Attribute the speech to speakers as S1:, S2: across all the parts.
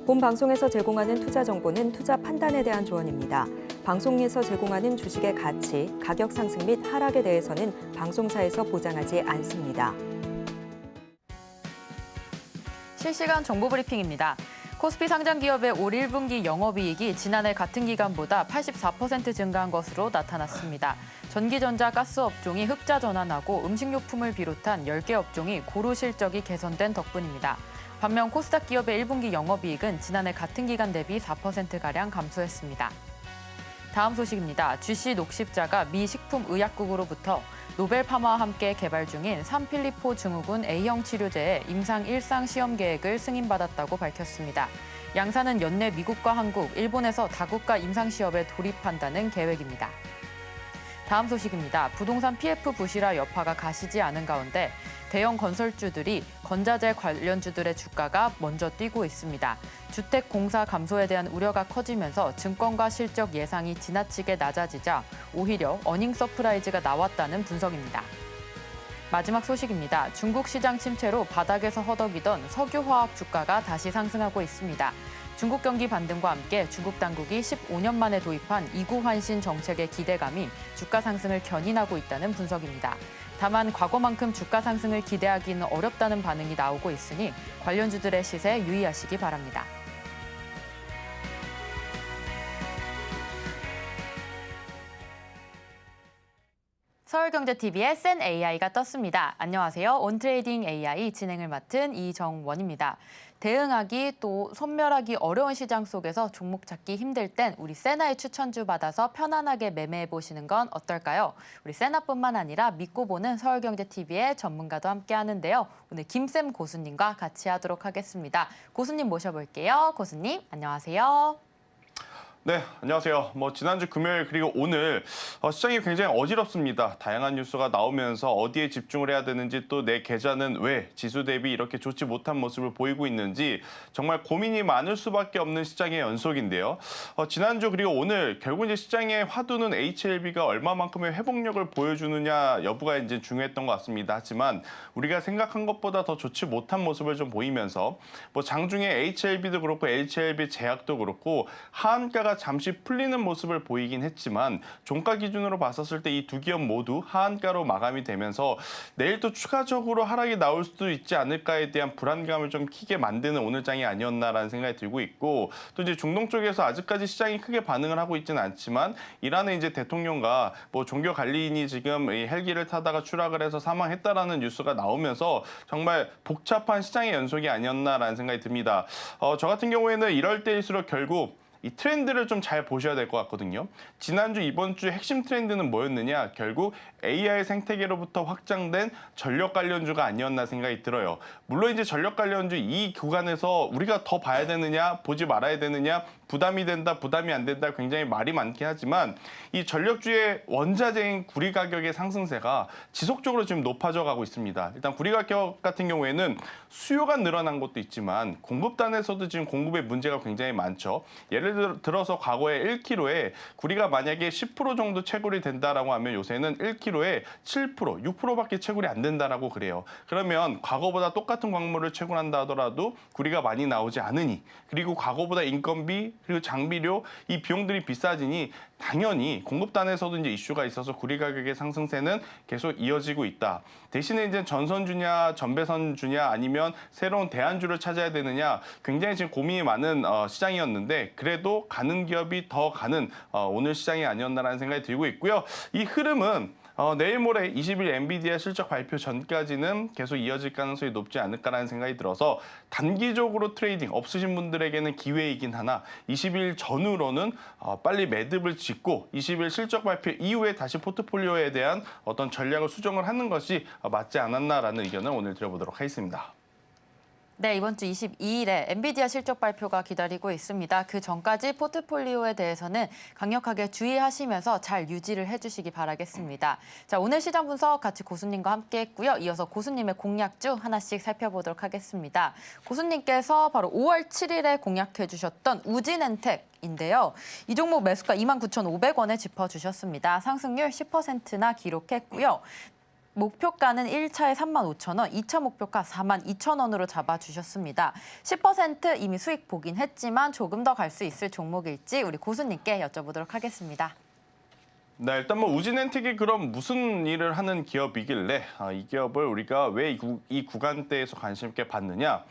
S1: 본 방송에서 제공하는 투자 정보는 투자 판단에 대한 조언입니다. 방송에서 제공하는 주식의 가치, 가격 상승 및 하락에 대해서는 방송사에서 보장하지 않습니다.
S2: 실시간 정보 브리핑입니다. 코스피 상장 기업의 올 1분기 영업이익이 지난해 같은 기간보다 84% 증가한 것으로 나타났습니다. 전기전자 가스 업종이 흑자 전환하고 음식료품을 비롯한 10개 업종이 고루 실적이 개선된 덕분입니다. 반면 코스닥 기업의 1분기 영업이익은 지난해 같은 기간 대비 4%가량 감소했습니다. 다음 소식입니다. GC 녹십자가 미 식품의약국으로부터 노벨 파마와 함께 개발 중인 산필리포 증후군 A형 치료제의 임상 1상 시험 계획을 승인받았다고 밝혔습니다. 양사는 연내 미국과 한국, 일본에서 다국가 임상 시험에 돌입한다는 계획입니다. 다음 소식입니다. 부동산 PF 부실화 여파가 가시지 않은 가운데 대형 건설주들이 건자재 관련주들의 주가가 먼저 뛰고 있습니다. 주택 공사 감소에 대한 우려가 커지면서 증권가 실적 예상이 지나치게 낮아지자 오히려 어닝 서프라이즈가 나왔다는 분석입니다. 마지막 소식입니다. 중국 시장 침체로 바닥에서 허덕이던 석유화학 주가가 다시 상승하고 있습니다. 중국 경기 반등과 함께 중국 당국이 15년 만에 도입한 이구환신 정책의 기대감이 주가 상승을 견인하고 있다는 분석입니다. 다만 과거만큼 주가 상승을 기대하기는 어렵다는 반응이 나오고 있으니 관련주들의 시세 유의하시기 바랍니다. 서울경제TV의 센 AI가 떴습니다. 안녕하세요. 온트레이딩 AI 진행을 맡은 이정원입니다. 대응하기 또 선멸하기 어려운 시장 속에서 종목 찾기 힘들 땐 우리 세나의 추천주 받아서 편안하게 매매해보시는 건 어떨까요? 우리 세나뿐만 아니라 믿고 보는 서울경제TV의 전문가도 함께 하는데요. 오늘 김쌤 고수님과 같이 하도록 하겠습니다. 고수님 모셔볼게요. 고수님, 안녕하세요.
S3: 네, 안녕하세요. 지난주 금요일 그리고 오늘 시장이 굉장히 어지럽습니다. 다양한 뉴스가 나오면서 어디에 집중을 해야 되는지 또 내 계좌는 왜 지수 대비 이렇게 좋지 못한 모습을 보이고 있는지 정말 고민이 많을 수밖에 없는 시장의 연속인데요. 지난주 그리고 오늘 결국 이제 시장의 화두는 HLB가 얼마만큼의 회복력을 보여주느냐 여부가 이제 중요했던 것 같습니다. 하지만 우리가 생각한 것보다 더 좋지 못한 모습을 좀 보이면서 장중에 HLB도 그렇고 HLB 제약도 그렇고 하한가가 잠시 풀리는 모습을 보이긴 했지만 종가 기준으로 봤었을 때 이 두 기업 모두 하한가로 마감이 되면서 내일 또 추가적으로 하락이 나올 수도 있지 않을까에 대한 불안감을 좀 키게 만드는 오늘장이 아니었나라는 생각이 들고 있고 또 이제 중동 쪽에서 아직까지 시장이 크게 반응을 하고 있지는 않지만 이란의 이제 대통령과 종교 관리인이 지금 이 헬기를 타다가 추락을 해서 사망했다라는 뉴스가 나오면서 정말 복잡한 시장의 연속이 아니었나라는 생각이 듭니다. 저 같은 경우에는 이럴 때일수록 결국 이 트렌드를 좀 잘 보셔야 될 것 같거든요. 지난주, 이번 주 핵심 트렌드는 뭐였느냐? 결국 AI 생태계로부터 확장된 전력 관련주가 아니었나 생각이 들어요. 물론 이제 전력 관련주 이 구간에서 우리가 더 봐야 되느냐, 보지 말아야 되느냐, 부담이 된다, 부담이 안 된다 굉장히 말이 많긴 하지만 이 전력주의 원자재인 구리 가격의 상승세가 지속적으로 지금 높아져 가고 있습니다. 일단 구리 가격 같은 경우에는 수요가 늘어난 것도 있지만 공급단에서도 지금 공급에 문제가 굉장히 많죠. 예를 들어서 과거에 1kg에 구리가 만약에 10% 정도 채굴이 된다라고 하면 요새는 1kg에 7%, 6%밖에 채굴이 안 된다라고 그래요. 그러면 과거보다 똑같은 광물을 채굴한다 하더라도 구리가 많이 나오지 않으니 그리고 과거보다 인건비 그리고 장비료 이 비용들이 비싸지니 당연히 공급단에서도 이제 이슈가 있어서 구리 가격의 상승세는 계속 이어지고 있다. 대신에 이제 전선주냐 전배선주냐 아니면 새로운 대안주를 찾아야 되느냐 굉장히 지금 고민이 많은 시장이었는데 그래도 가는 기업이 더 가는 오늘 시장이 아니었나라는 생각이 들고 있고요. 이 흐름은 내일 모레 20일 엔비디아 실적 발표 전까지는 계속 이어질 가능성이 높지 않을까라는 생각이 들어서 단기적으로 트레이딩 없으신 분들에게는 기회이긴 하나 20일 전후로는 빨리 매듭을 짓고 20일 실적 발표 이후에 다시 포트폴리오에 대한 어떤 전략을 수정을 하는 것이 맞지 않았나라는 의견을 오늘 드려보도록 하겠습니다.
S2: 네, 이번 주 22일에 엔비디아 실적 발표가 기다리고 있습니다. 그 전까지 포트폴리오에 대해서는 강력하게 주의하시면서 잘 유지를 해주시기 바라겠습니다. 자, 오늘 시장 분석 같이 고수님과 함께 했고요. 이어서 고수님의 공략주 하나씩 살펴보도록 하겠습니다. 고수님께서 바로 5월 7일에 공략해 주셨던 우진엔텍 인데요. 이 종목 매수가 29,500원에 짚어주셨습니다. 상승률 10%나 기록했고요. 목표가는 1차에 35,000원, 2차 목표가 42,000원으로 잡아주셨습니다. 10% 이미 수익 보긴 했지만 조금 더 갈 수 있을 종목일지 우리 고수님께 여쭤보도록 하겠습니다.
S3: 네, 일단 뭐 우진엔텍이 그럼 무슨 일을 하는 기업이길래 이 기업을 우리가 왜 이 구간대에서 관심 있게 봤느냐?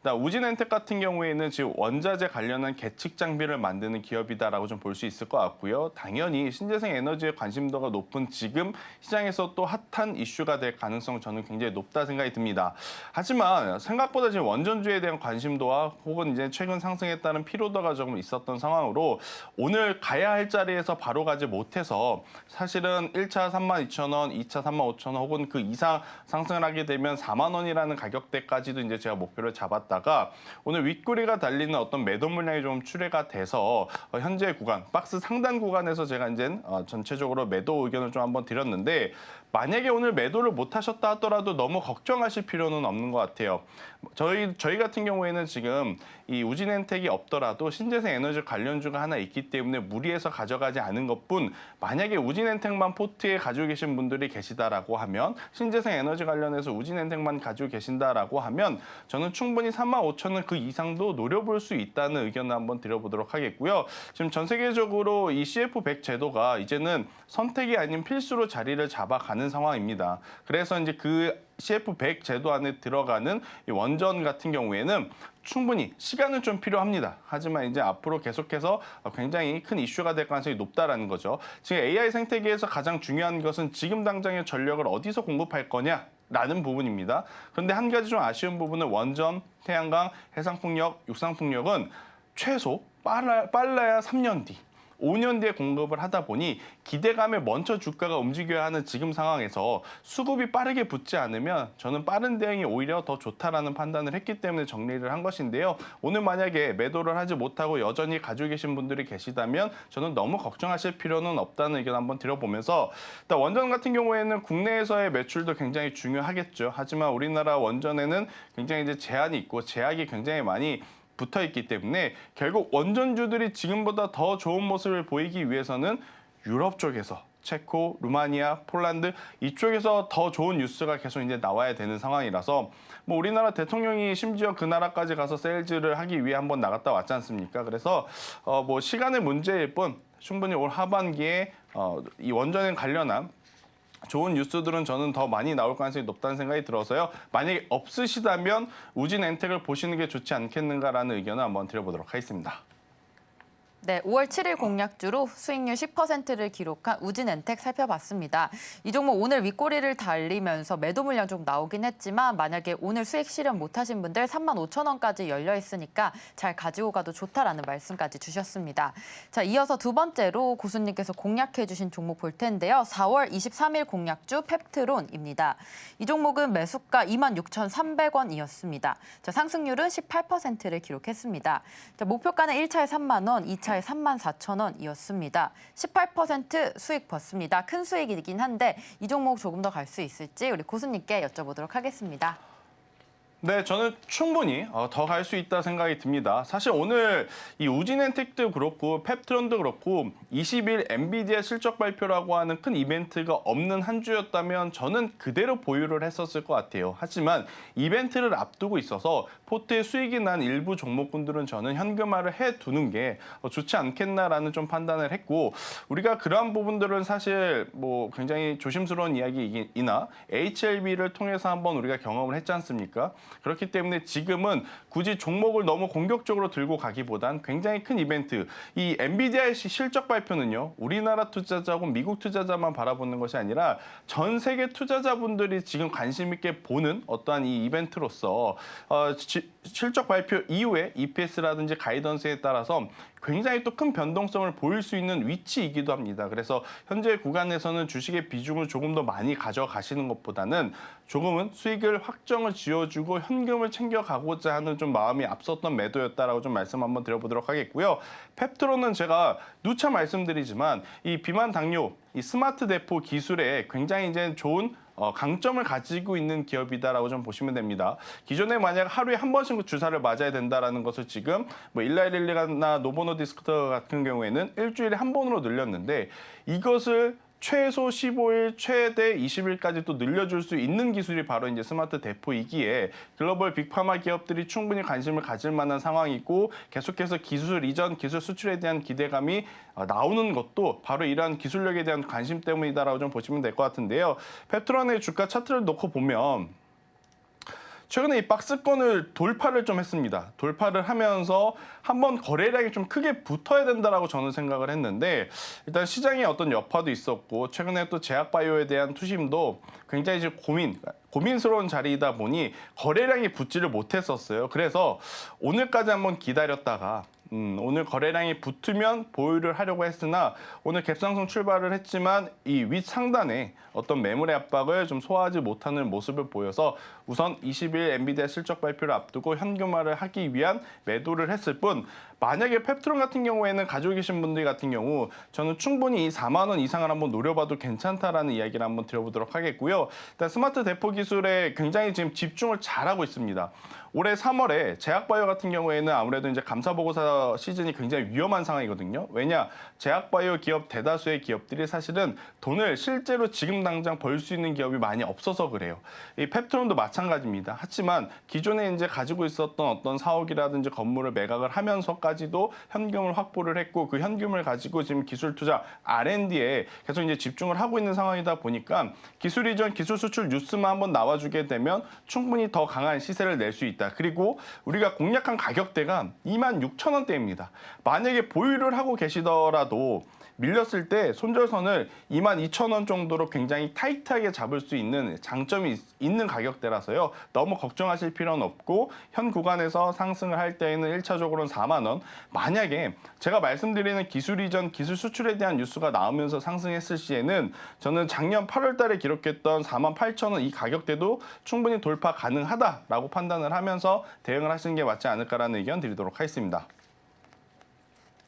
S3: 우진엔텍 같은 경우에는 지금 원자재 관련한 계측 장비를 만드는 기업이다라고 좀 볼 수 있을 것 같고요. 당연히 신재생 에너지에 관심도가 높은 지금 시장에서 또 핫한 이슈가 될 가능성 저는 굉장히 높다 생각이 듭니다. 하지만 생각보다 지금 원전주에 대한 관심도와 혹은 이제 최근 상승에 따른 피로도가 조금 있었던 상황으로 오늘 가야 할 자리에서 바로 가지 못해서 사실은 1차 32,000원, 2차 35,000원 혹은 그 이상 상승을 하게 되면 4만 원이라는 가격대까지도 이제 제가 목표를 잡았다가 오늘 윗꼬리가 달리는 어떤 매도 물량이 좀 출회가 돼서 현재 구간, 박스 상단 구간에서 제가 이제 전체적으로 매도 의견을 좀 한번 드렸는데 만약에 오늘 매도를 못 하셨다 하더라도 너무 걱정하실 필요는 없는 것 같아요. 저희 같은 경우에는 지금 이 우진엔텍이 없더라도 신재생 에너지 관련주가 하나 있기 때문에 무리해서 가져가지 않은 것뿐 만약에 우진엔텍만 포트에 가지고 계신 분들이 계시다라고 하면 신재생 에너지 관련해서 우진엔텍만 가지고 계신다라고 하면 저는 충분히 35,000원 그 이상도 노려볼 수 있다는 의견을 한번 드려보도록 하겠고요. 지금 전 세계적으로 이 CF100 제도가 이제는 선택이 아닌 필수로 자리를 잡아가는 상황입니다. 그래서 이제 그 CF100 제도 안에 들어가는 이 원전 같은 경우에는 충분히 시간은 좀 필요합니다. 하지만 이제 앞으로 계속해서 굉장히 큰 이슈가 될 가능성이 높다라는 거죠. 지금 AI 생태계에서 가장 중요한 것은 지금 당장의 전력을 어디서 공급할 거냐? 라는 부분입니다. 그런데 한 가지 좀 아쉬운 부분은 원전, 태양광, 해상풍력, 육상풍력은 최소 빨라야 3년 뒤. 5년 뒤에 공급을 하다 보니 기대감에 먼저 주가가 움직여야 하는 지금 상황에서 수급이 빠르게 붙지 않으면 저는 빠른 대응이 오히려 더 좋다라는 판단을 했기 때문에 정리를 한 것인데요. 오늘 만약에 매도를 하지 못하고 여전히 가지고 계신 분들이 계시다면 저는 너무 걱정하실 필요는 없다는 의견 한번 드려보면서 일단 원전 같은 경우에는 국내에서의 매출도 굉장히 중요하겠죠. 하지만 우리나라 원전에는 굉장히 이제 제한이 있고 제약이 굉장히 많이 붙어 있기 때문에 결국 원전주들이 지금보다 더 좋은 모습을 보이기 위해서는 유럽 쪽에서 체코, 루마니아, 폴란드 이쪽에서 더 좋은 뉴스가 계속 이제 나와야 되는 상황이라서 뭐 우리나라 대통령이 심지어 그 나라까지 가서 세일즈를 하기 위해 한번 나갔다 왔지 않습니까? 그래서 뭐 시간의 문제일 뿐 충분히 올 하반기에 이 원전에 관련한 좋은 뉴스들은 저는 더 많이 나올 가능성이 높다는 생각이 들어서요. 만약에 없으시다면 우진엔텍을 보시는 게 좋지 않겠는가라는 의견을 한번 드려보도록 하겠습니다.
S2: 네, 5월 7일 공략주로 수익률 10%를 기록한 우진엔텍 살펴봤습니다. 이 종목 오늘 윗꼬리를 달리면서 매도 물량 좀 나오긴 했지만 만약에 오늘 수익 실현 못하신 분들 35,000원까지 열려 있으니까 잘 가지고 가도 좋다라는 말씀까지 주셨습니다. 자, 이어서 두 번째로 고수님께서 공략해 주신 종목 볼 텐데요. 4월 23일 공략주 펩트론입니다. 이 종목은 매수가 26,300원이었습니다. 자, 상승률은 18%를 기록했습니다. 자, 목표가는 1차에 3만 원, 2차에 34,000원이었습니다. 18% 수익 봤습니다. 큰 수익이긴 한데 이 종목 조금 더 갈 수 있을지 우리 고수님께 여쭤보도록 하겠습니다.
S3: 네, 저는 충분히 더 갈 수 있다 생각이 듭니다. 사실 오늘 이 우진엔텍도 그렇고 펩트론도 그렇고 20일 엔비디아 실적 발표라고 하는 큰 이벤트가 없는 한 주였다면 저는 그대로 보유를 했었을 것 같아요. 하지만 이벤트를 앞두고 있어서 포트에 수익이 난 일부 종목군들은 저는 현금화를 해두는 게 좋지 않겠나라는 좀 판단을 했고 우리가 그러한 부분들은 사실 뭐 굉장히 조심스러운 이야기이나 HLB를 통해서 한번 우리가 경험을 했지 않습니까? 그렇기 때문에 지금은 굳이 종목을 너무 공격적으로 들고 가기보단 굉장히 큰 이벤트, 이 엔비디아의 실적 발표는요, 우리나라 투자자하고 미국 투자자만 바라보는 것이 아니라 전 세계 투자자분들이 지금 관심 있게 보는 어떠한 이 이벤트로서 실적 발표 이후에 EPS라든지 가이던스에 따라서 굉장히 또 큰 변동성을 보일 수 있는 위치이기도 합니다. 그래서 현재 구간에서는 주식의 비중을 조금 더 많이 가져가시는 것보다는 조금은 수익을 확정을 지어주고 현금을 챙겨가고자 하는 좀 마음이 앞섰던 매도였다라고 좀 말씀 한번 드려보도록 하겠고요. 펩트론은 제가 누차 말씀드리지만 이 비만 당뇨, 이 스마트 대포 기술에 굉장히 이제 좋은 강점을 가지고 있는 기업이다라고 좀 보시면 됩니다. 기존에 만약 하루에 한 번씩 주사를 맞아야 된다라는 것을 지금 뭐 일라이릴리나 노보노디스크 같은 경우에는 일주일에 한 번으로 늘렸는데 이것을 최소 15일, 최대 20일까지 또 늘려줄 수 있는 기술이 바로 이제 스마트 대포이기에 글로벌 빅파마 기업들이 충분히 관심을 가질 만한 상황이고 계속해서 기술 이전, 기술 수출에 대한 기대감이 나오는 것도 바로 이러한 기술력에 대한 관심 때문이다라고 좀 보시면 될 것 같은데요. 페트론의 주가 차트를 놓고 보면 최근에 이 박스권을 돌파를 좀 했습니다. 돌파를 하면서 한번 거래량이 좀 크게 붙어야 된다라고 저는 생각을 했는데 일단 시장에 어떤 여파도 있었고 최근에 또 제약바이오에 대한 투심도 굉장히 지금 고민스러운 자리이다 보니 거래량이 붙지를 못했었어요. 그래서 오늘까지 한번 기다렸다가 오늘 거래량이 붙으면 보유를 하려고 했으나 오늘 갭상승 출발을 했지만 이 윗상단에 어떤 매물의 압박을 좀 소화하지 못하는 모습을 보여서 우선 20일 엔비디아 실적 발표를 앞두고 현금화를 하기 위한 매도를 했을 뿐 만약에 펩트론 같은 경우에는 가지고 계신 분들 같은 경우 저는 충분히 이 4만 원 이상을 한번 노려봐도 괜찮다라는 이야기를 한번 드려보도록 하겠고요. 일단 스마트 대포 기술에 굉장히 지금 집중을 잘하고 있습니다. 올해 3월에 제약바이오 같은 경우에는 아무래도 이제 감사보고서 시즌이 굉장히 위험한 상황이거든요. 왜냐? 제약바이오 기업 대다수의 기업들이 사실은 돈을 실제로 지금 당장 벌 수 있는 기업이 많이 없어서 그래요. 이 펩트론도 마찬가지입니다. 하지만 기존에 이제 가지고 있었던 어떤 사옥이라든지 건물을 매각을 하면서까지도 현금을 확보를 했고 그 현금을 가지고 지금 기술 투자 R&D에 계속 이제 집중을 하고 있는 상황이다 보니까 기술 이전, 기술 수출 뉴스만 한번 나와주게 되면 충분히 더 강한 시세를 낼 수 있다. 그리고 우리가 공략한 가격대가 26,000원대입니다. 만약에 보유를 하고 계시더라도 밀렸을 때 손절선을 22,000원 정도로 굉장히 타이트하게 잡을 수 있는 장점이 있는 가격대라서요. 너무 걱정하실 필요는 없고 현 구간에서 상승을 할 때에는 1차적으로는 4만 원. 만약에 제가 말씀드리는 기술 이전, 기술 수출에 대한 뉴스가 나오면서 상승했을 시에는 저는 작년 8월 달에 기록했던 48,000원 이 가격대도 충분히 돌파 가능하다라고 판단을 하면서 대응을 하시는 게 맞지 않을까라는 의견 드리도록 하겠습니다.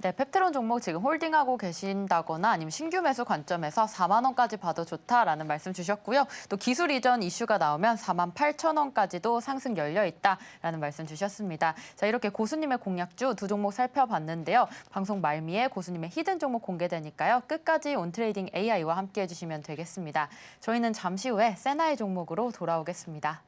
S2: 네, 펩트론 종목 지금 홀딩하고 계신다거나 아니면 신규 매수 관점에서 4만 원까지 봐도 좋다라는 말씀 주셨고요. 또 기술 이전 이슈가 나오면 48,000원까지도 상승 열려 있다라는 말씀 주셨습니다. 자, 이렇게 고수님의 공략주 두 종목 살펴봤는데요. 방송 말미에 고수님의 히든 종목 공개되니까요. 끝까지 온트레이딩 AI와 함께 해주시면 되겠습니다. 저희는 잠시 후에 세나의 종목으로 돌아오겠습니다.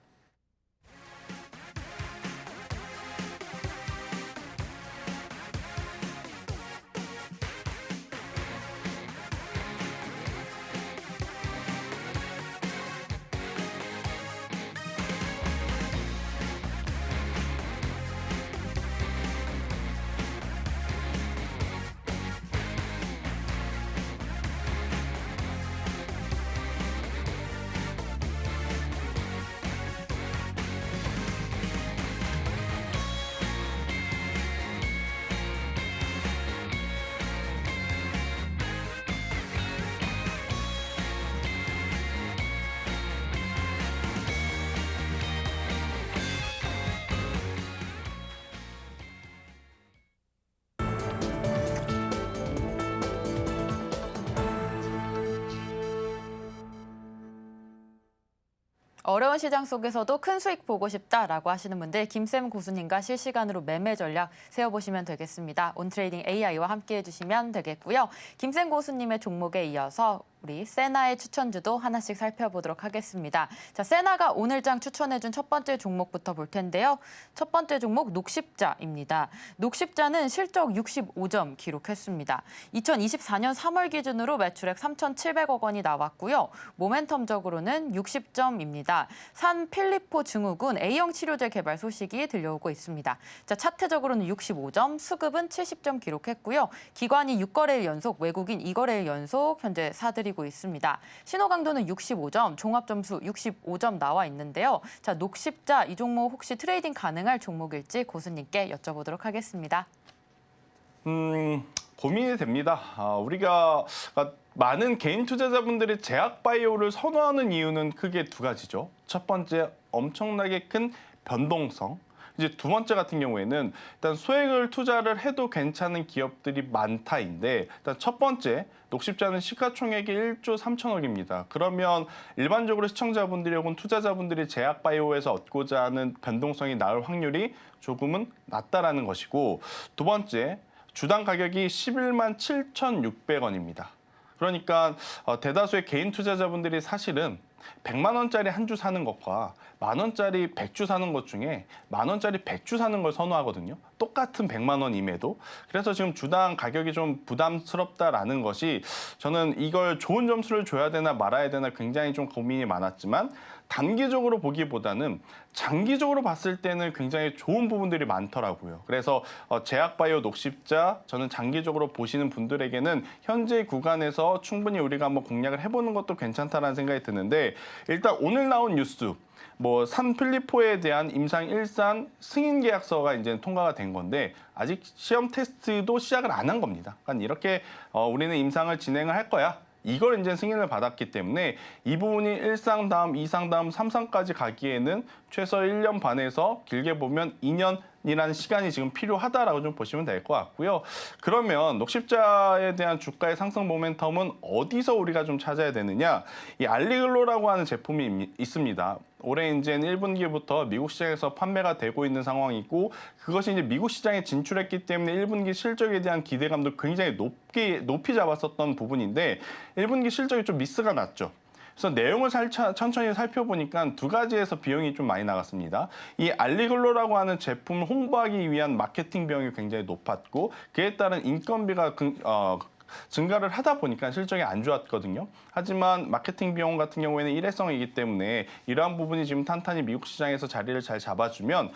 S2: 어려운 시장 속에서도 큰 수익 보고 싶다라고 하시는 분들 김쌤 고수님과 실시간으로 매매 전략 세워보시면 되겠습니다. 온트레이딩 AI와 함께 해주시면 되겠고요. 김쌤 고수님의 종목에 이어서 우리 세나의 추천주도 하나씩 살펴보도록 하겠습니다. 자, 세나가 오늘장 추천해준 첫 번째 종목부터 볼 텐데요. 첫 번째 종목 녹십자입니다. 녹십자는 실적 65점 기록했습니다. 2024년 3월 기준으로 매출액 3,700억 원이 나왔고요. 모멘텀적으로는 60점입니다. 산 필리포 증후군 A형 치료제 개발 소식이 들려오고 있습니다. 자, 차트적으로는 65점, 수급은 70점 기록했고요. 기관이 6거래일 연속, 외국인 2거래일 연속 현재 사들이고 있습니다. 신호 강도는 65점, 종합 점수 65점 나와 있는데요. 자, 녹십자 이 종목 혹시 트레이딩 가능할 종목일지 고수님께 여쭤보도록 하겠습니다.
S3: 고민이 됩니다. 우리가 많은 개인 투자자분들이 제약바이오를 선호하는 이유는 크게 두 가지죠. 첫 번째, 엄청나게 큰 변동성. 이제 두 번째 같은 경우에는 일단 소액을 투자를 해도 괜찮은 기업들이 많다인데 일단 첫 번째, 녹십자는 시가총액이 1조 3천억입니다. 그러면 일반적으로 시청자분들이 혹은 투자자분들이 제약바이오에서 얻고자 하는 변동성이 나올 확률이 조금은 낮다라는 것이고 두 번째, 주당 가격이 11만 7,600원입니다. 그러니까 대다수의 개인 투자자분들이 사실은 100만 원짜리 한 주 사는 것과 10,000원짜리 100주 사는 것 중에 10,000원짜리 100주 사는 걸 선호하거든요. 똑같은 100만 원임에도. 그래서 지금 주당 가격이 좀 부담스럽다라는 것이 저는 이걸 좋은 점수를 줘야 되나 말아야 되나 굉장히 좀 고민이 많았지만 단기적으로 보기보다는 장기적으로 봤을 때는 굉장히 좋은 부분들이 많더라고요. 그래서 제약바이오 녹십자 저는 장기적으로 보시는 분들에게는 현재 구간에서 충분히 우리가 한번 공략을 해보는 것도 괜찮다라는 생각이 드는데 일단 오늘 나온 뉴스 뭐 산필리포에 대한 임상 1산 승인 계약서가 이제 통과가 된 건데 아직 시험 테스트도 시작을 안 한 겁니다. 그러니까 이렇게 우리는 임상을 진행을 할 거야. 이걸 이제 승인을 받았기 때문에 이 부분이 1상 다음, 2상 다음, 3상까지 가기에는 최소 1년 반에서 길게 보면 2년이라는 시간이 지금 필요하다라고 좀 보시면 될 것 같고요. 그러면 녹십자에 대한 주가의 상승 모멘텀은 어디서 우리가 좀 찾아야 되느냐? 이 알리글로라고 하는 제품이 있습니다. 올해 이제 1분기부터 미국 시장에서 판매가 되고 있는 상황이고 그것이 이제 미국 시장에 진출했기 때문에 1분기 실적에 대한 기대감도 굉장히 높이 잡았었던 부분인데 1분기 실적이 좀 미스가 났죠. 그래서 내용을 천천히 살펴보니까 두 가지에서 비용이 좀 많이 나갔습니다. 이 알리글로라고 하는 제품을 홍보하기 위한 마케팅 비용이 굉장히 높았고 그에 따른 인건비가 증가를 하다 보니까 실적이 안 좋았거든요. 하지만 마케팅 비용 같은 경우에는 일회성이기 때문에 이러한 부분이 지금 탄탄히 미국 시장에서 자리를 잘 잡아주면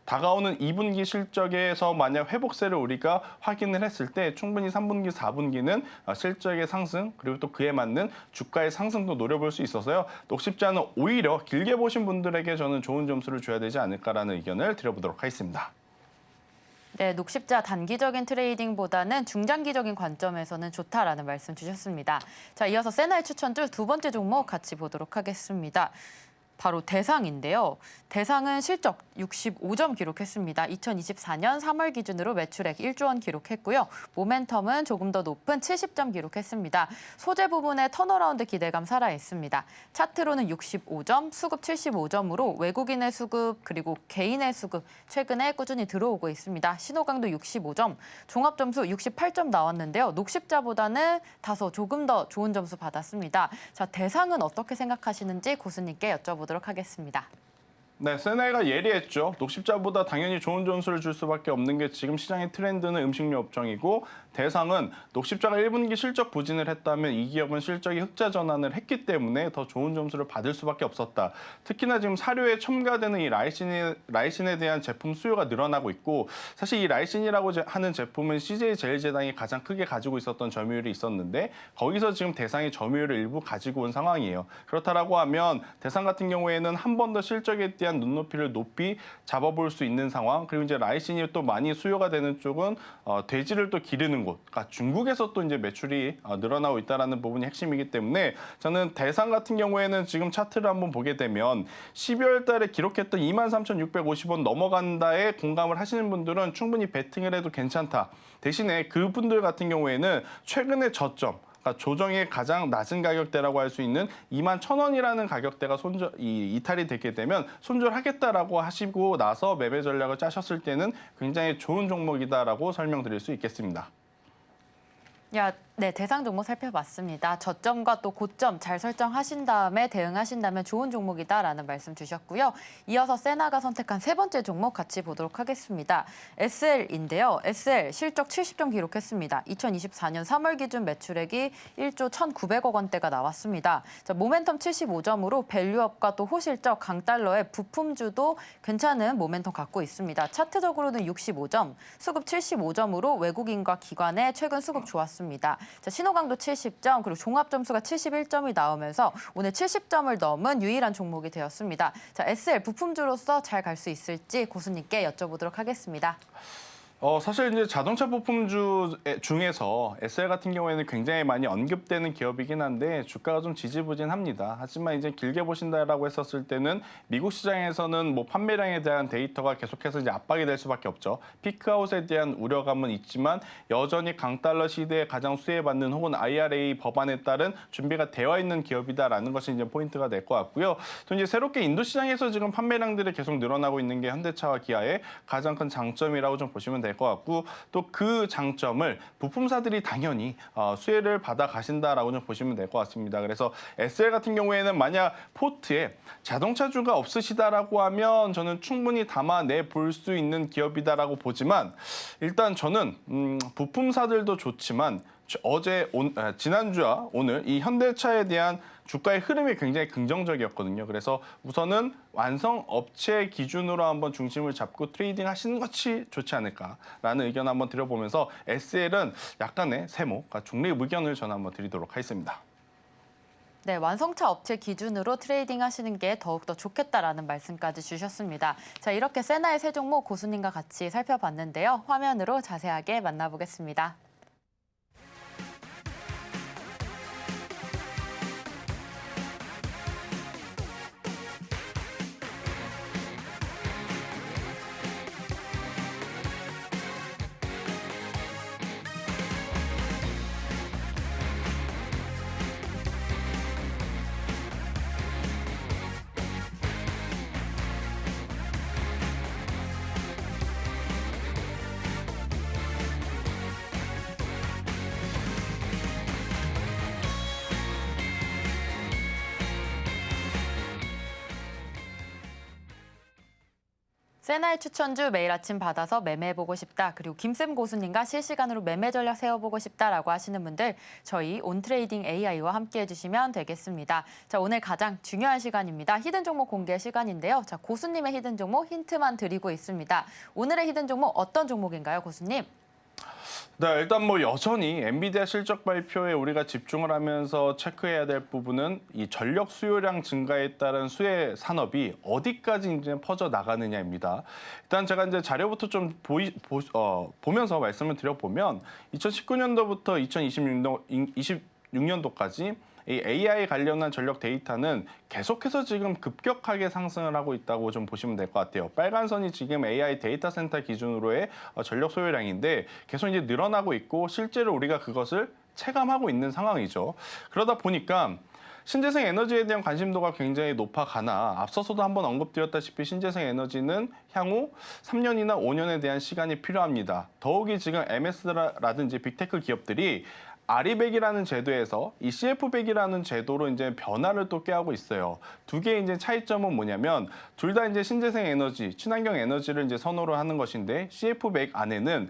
S3: 다가오는 2분기 실적에서 만약 회복세를 우리가 확인을 했을 때 충분히 3분기, 4분기는 실적의 상승 그리고 또 그에 맞는 주가의 상승도 노려볼 수 있어서요. 녹십자는 오히려 길게 보신 분들에게 저는 좋은 점수를 줘야 되지 않을까라는 의견을 드려보도록 하겠습니다.
S2: 네, 녹십자 단기적인 트레이딩보다는 중장기적인 관점에서는 좋다라는 말씀 주셨습니다. 자, 이어서 세나의 추천주 두 번째 종목 같이 보도록 하겠습니다. 바로 대상인데요. 대상은 실적 65점 기록했습니다. 2024년 3월 기준으로 매출액 1조 원 기록했고요. 모멘텀은 조금 더 높은 70점 기록했습니다. 소재 부분에 턴어라운드 기대감 살아있습니다. 차트로는 65점, 수급 75점으로 외국인의 수급 그리고 개인의 수급 최근에 꾸준히 들어오고 있습니다. 신호강도 65점, 종합점수 68점 나왔는데요. 녹십자보다는 다소 조금 더 좋은 점수 받았습니다. 자, 대상은 어떻게 생각하시는지 고수님께 여쭤보도록 하겠습니다.
S3: 네, 세나이가 예리했죠. 녹십자보다 당연히 좋은 점수를 줄 수밖에 없는 게 지금 시장의 트렌드는 음식료 업종이고 대상은 녹십자가 1분기 실적 부진을 했다면 이 기업은 실적이 흑자 전환을 했기 때문에 더 좋은 점수를 받을 수밖에 없었다. 특히나 지금 사료에 첨가되는 이 라이신에 대한 제품 수요가 늘어나고 있고 사실 이 라이신이라고 하는 제품은 CJ제일제당이 가장 크게 가지고 있었던 점유율이 있었는데 거기서 지금 대상이 점유율을 일부 가지고 온 상황이에요. 그렇다라고 하면 대상 같은 경우에는 한 번 더 실적에 대한 눈높이를 높이 잡아볼 수 있는 상황 그리고 이제 라이신이 또 많이 수요가 되는 쪽은 돼지를 또 기르는 곳, 그러니까 중국에서 또 이제 매출이 늘어나고 있다라는 부분이 핵심이기 때문에 저는 대상 같은 경우에는 지금 차트를 한번 보게 되면 12월 달에 기록했던 23,650원 넘어간다에 공감을 하시는 분들은 충분히 베팅을 해도 괜찮다. 대신에 그분들 같은 경우에는 최근의 저점 그러니까 조정의 가장 낮은 가격대라고 할 수 있는 21,000원이라는 가격대가 이탈이 되게 되면 손절하겠다라고 하시고 나서 매매 전략을 짜셨을 때는 굉장히 좋은 종목이다라고 설명드릴 수 있겠습니다.
S2: 네, 대상 종목 살펴봤습니다. 저점과 또 고점 잘 설정하신 다음에 대응하신다면 좋은 종목이다라는 말씀 주셨고요. 이어서 세나가 선택한 세 번째 종목 같이 보도록 하겠습니다. SL인데요. SL 실적 70점 기록했습니다. 2024년 3월 기준 매출액이 1조 1,900억 원대가 나왔습니다. 자, 모멘텀 75점으로 밸류업과 또 호실적 강달러의 부품주도 괜찮은 모멘텀 갖고 있습니다. 차트적으로는 65점, 수급 75점으로 외국인과 기관의 최근 수급 좋았습니다. 자, 신호강도 70점, 그리고 종합점수가 71점이 나오면서 오늘 70점을 넘은 유일한 종목이 되었습니다. 자, SL 부품주로서 잘 갈 수 있을지 고수님께 여쭤보도록 하겠습니다.
S3: 사실 이제 자동차 부품주 중에서 SL 같은 경우에는 굉장히 많이 언급되는 기업이긴 한데 주가가 좀 지지부진합니다. 하지만 이제 길게 보신다라고 했었을 때는 미국 시장에서는 뭐 판매량에 대한 데이터가 계속해서 이제 압박이 될 수밖에 없죠. 피크아웃에 대한 우려감은 있지만 여전히 강달러 시대에 가장 수혜받는 혹은 IRA 법안에 따른 준비가 되어 있는 기업이다라는 것이 이제 포인트가 될 것 같고요. 또 이제 새롭게 인도 시장에서 지금 판매량들이 계속 늘어나고 있는 게 현대차와 기아의 가장 큰 장점이라고 좀 보시면 될 될 것 같고 또 그 장점을 부품사들이 당연히 수혜를 받아 가신다라고 좀 보시면 될 것 같습니다. 그래서 SL 같은 경우에는 만약 포트에 자동차주가 없으시다라고 하면 저는 충분히 담아내 볼 수 있는 기업이다라고 보지만 일단 저는 부품사들도 좋지만 지난주와 오늘 이 현대차에 대한 주가의 흐름이 굉장히 긍정적이었거든요. 그래서 우선은 완성 업체 기준으로 한번 중심을 잡고 트레이딩 하시는 것이 좋지 않을까라는 의견 한번 드려보면서 SL은 약간의 세모, 그러니까 중립 의견을 저는 한번 드리도록 하겠습니다.
S2: 네, 완성차 업체 기준으로 트레이딩 하시는 게 더욱더 좋겠다라는 말씀까지 주셨습니다. 자, 이렇게 세나의 세 종목 고수님과 같이 살펴봤는데요. 화면으로 자세하게 만나보겠습니다. 세나의 추천주 매일 아침 받아서 매매해보고 싶다. 그리고 김쌤 고수님과 실시간으로 매매 전략 세워보고 싶다라고 하시는 분들 저희 온트레이딩 AI와 함께 해주시면 되겠습니다. 자, 오늘 가장 중요한 시간입니다. 히든 종목 공개 시간인데요. 자, 고수님의 히든 종목 힌트만 드리고 있습니다. 오늘의 히든 종목 어떤 종목인가요, 고수님?
S3: 네, 일단 뭐 여전히 엔비디아 실적 발표에 우리가 집중을 하면서 체크해야 될 부분은 이 전력 수요량 증가에 따른 수혜 산업이 어디까지 이제 퍼져 나가느냐입니다. 일단 제가 이제 자료부터 좀 보면서 말씀을 드려보면 2019년도부터 2026년도까지 이 AI 관련한 전력 데이터는 계속해서 지금 급격하게 상승을 하고 있다고 좀 보시면 될 것 같아요. 빨간 선이 지금 AI 데이터 센터 기준으로의 전력 소요량인데 계속 이제 늘어나고 있고 실제로 우리가 그것을 체감하고 있는 상황이죠. 그러다 보니까 신재생 에너지에 대한 관심도가 굉장히 높아가나 앞서서도 한번 언급드렸다시피 신재생 에너지는 향후 3년이나 5년에 대한 시간이 필요합니다. 더욱이 지금 MS라든지 빅테크 기업들이 아리백이라는 제도에서 이 CF백이라는 제도로 이제 변화를 또 꾀하고 있어요. 두 개의 이제 차이점은 뭐냐면 둘 다 이제 신재생 에너지, 친환경 에너지를 이제 선호를 하는 것인데 CF백 안에는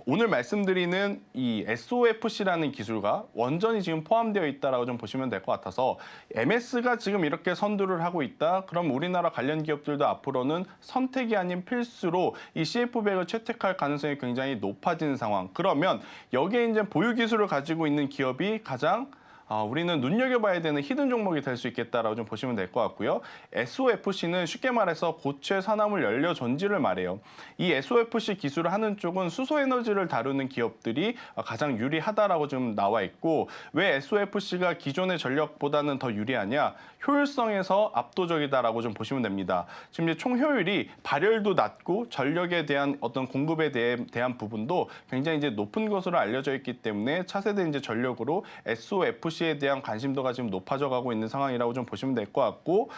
S3: 오늘 말씀드리는 이 SOFC라는 기술과 원전이 지금 포함되어 있다라고 좀 보시면 될 것 같아서 MS가 지금 이렇게 선두를 하고 있다. 그럼 우리나라 관련 기업들도 앞으로는 선택이 아닌 필수로 이 CF백을 채택할 가능성이 굉장히 높아지는 상황. 그러면 여기에 이제 보유 기술을 가지고 있는 기업이 가장 우리는 눈여겨봐야 되는 히든 종목이 될 수 있겠다라고 좀 보시면 될 것 같고요. SOFC는 쉽게 말해서 고체 산화물 연료 전지를 말해요. 이 SOFC 기술을 하는 쪽은 수소 에너지를 다루는 기업들이 가장 유리하다라고 좀 나와 있고 왜 SOFC가 기존의 전력보다는 더 유리하냐? 효율성에서 압도적이다라고 좀 보시면 됩니다. 지금 이제 총 효율이 발열도 낮고 전력에 대한 어떤 공급에 대한 부분도 굉장히 이제 높은 것으로 알려져 있기 때문에 차세대 이제 전력으로 SOFC에 대한 관심도가 지금 높아져 가고 있는 상황이라고 좀 보시면 될 것 같고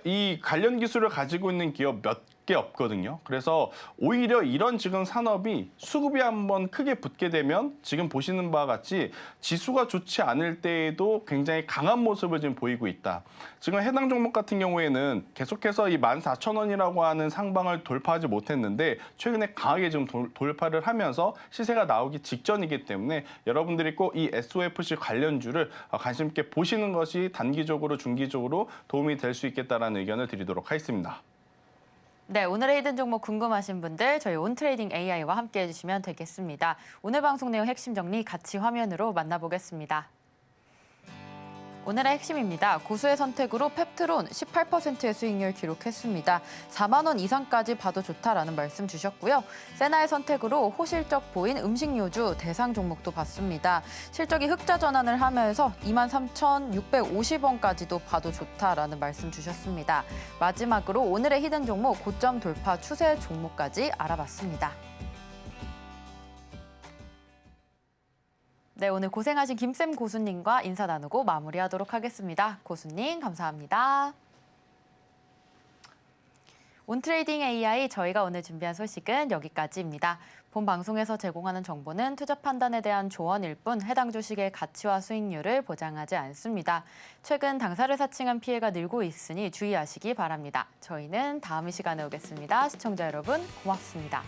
S3: 이 관련 기술을 가지고 있는 기업 몇 개 없거든요. 그래서 오히려 이런 지금 산업이 수급이 한번 크게 붙게 되면 지금 보시는 바와 같이 지수가 좋지 않을 때에도 굉장히 강한 모습을 지금 보이고 있다. 지금 해당 종목 같은 경우에는 계속해서 이 14,000원이라고 하는 상방을 돌파하지 못했는데 최근에 강하게 지금 돌파를 하면서 시세가 나오기 직전이기 때문에 여러분들이 꼭 이 SOFC 관련주를 관심 있게 보시는 것이 단기적으로 중기적으로 도움이 될 수 있겠다라는 의견을 드리도록 하겠습니다.
S2: 네, 오늘의 히든 종목 궁금하신 분들 저희 온트레이딩 AI와 함께 해주시면 되겠습니다. 오늘 방송 내용 핵심 정리 같이 화면으로 만나보겠습니다. 오늘의 핵심입니다. 고수의 선택으로 펩트론 18%의 수익률 기록했습니다. 4만 원 이상까지 봐도 좋다라는 말씀 주셨고요. 세나의 선택으로 호실적 보인 음식료주 대상 종목도 봤습니다. 실적이 흑자 전환을 하면서 23,650원까지도 봐도 좋다라는 말씀 주셨습니다. 마지막으로 오늘의 히든 종목 고점 돌파 추세 종목까지 알아봤습니다. 네, 오늘 고생하신 김쌤 고수님과 인사 나누고 마무리하도록 하겠습니다. 고수님, 감사합니다. 온트레이딩 AI 저희가 오늘 준비한 소식은 여기까지입니다. 본 방송에서 제공하는 정보는 투자 판단에 대한 조언일 뿐 해당 주식의 가치와 수익률을 보장하지 않습니다. 최근 당사를 사칭한 피해가 늘고 있으니 주의하시기 바랍니다. 저희는 다음 시간에 오겠습니다. 시청자 여러분 고맙습니다.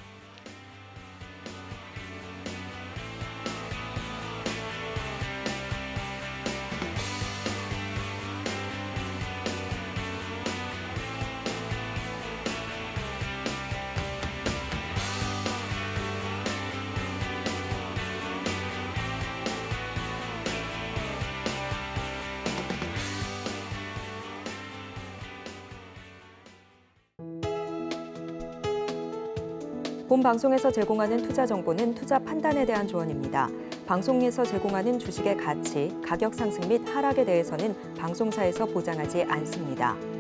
S1: 본 방송에서 제공하는 투자 정보는 투자 판단에 대한 조언입니다. 방송에서 제공하는 주식의 가치, 가격 상승 및 하락에 대해서는 방송사에서 보장하지 않습니다.